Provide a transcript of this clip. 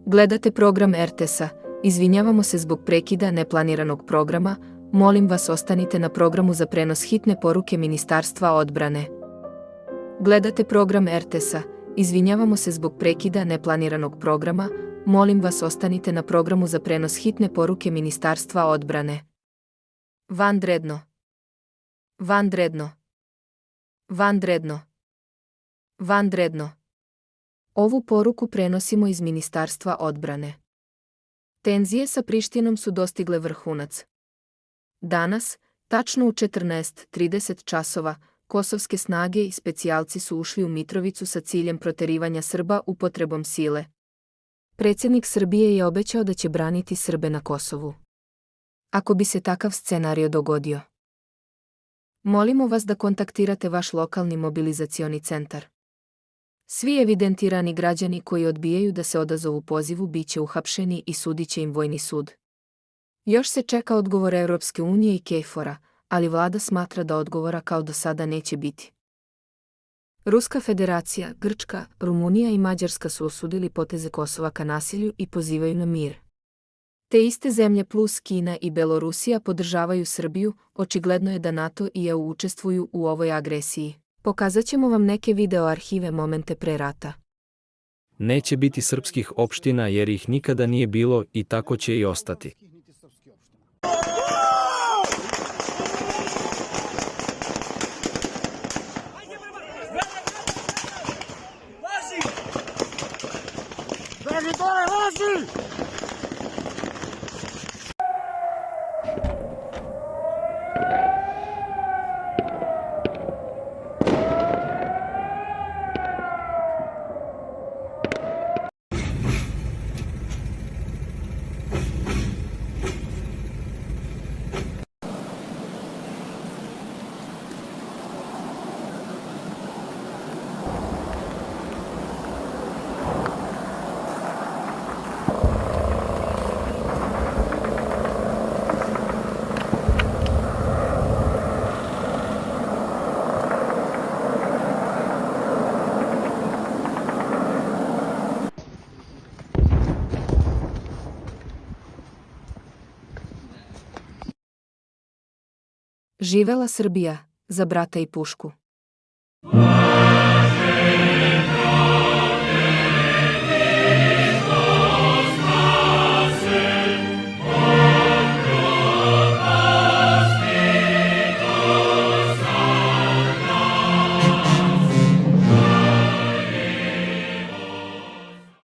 Gledate program RTS-a, izvinjavamo se zbog prekida neplaniranog programa, molim vas ostanite na programu za prenos hitne poruke Ministarstva odbrane. Gledate program RTS-a, izvinjavamo se zbog prekida neplaniranog programa, molim vas ostanite na programu za prenos hitne poruke Ministarstva odbrane. Vanredno. Vanredno. Vanredno. Vanredno. Ovu poruku prenosimo iz Ministarstva odbrane. Tenzije sa Prištinom su dostigle vrhunac. Danas, tačno u 14:30 časova, kosovske snage i specijalci su ušli u Mitrovicu sa ciljem proterivanja Srba upotrebom sile. Predsjednik Srbije je obećao da će braniti Srbe na Kosovu. Ako bi se takav scenario dogodio, molimo vas da kontaktirate vaš lokalni mobilizacioni centar. Svi evidentirani građani koji odbijaju da se odazovu pozivu biće uhapšeni i sudit će im vojni sud. Još se čeka odgovor Europske unije i KFOR-a, ali vlada smatra da odgovora kao do sada neće biti. Ruska federacija, Grčka, Rumunija i Mađarska su osudili poteze Kosova ka nasilju i pozivaju na mir. Te iste zemlje plus Kina i Belorusija podržavaju Srbiju, očigledno je da NATO i EU učestvuju u ovoj agresiji. Pokazat ćemo vam neke video arhive momente pre rata. Neće biti srpskih opština jer ih nikada nije bilo i tako će i ostati. Živela Srbija, za brata i pušku.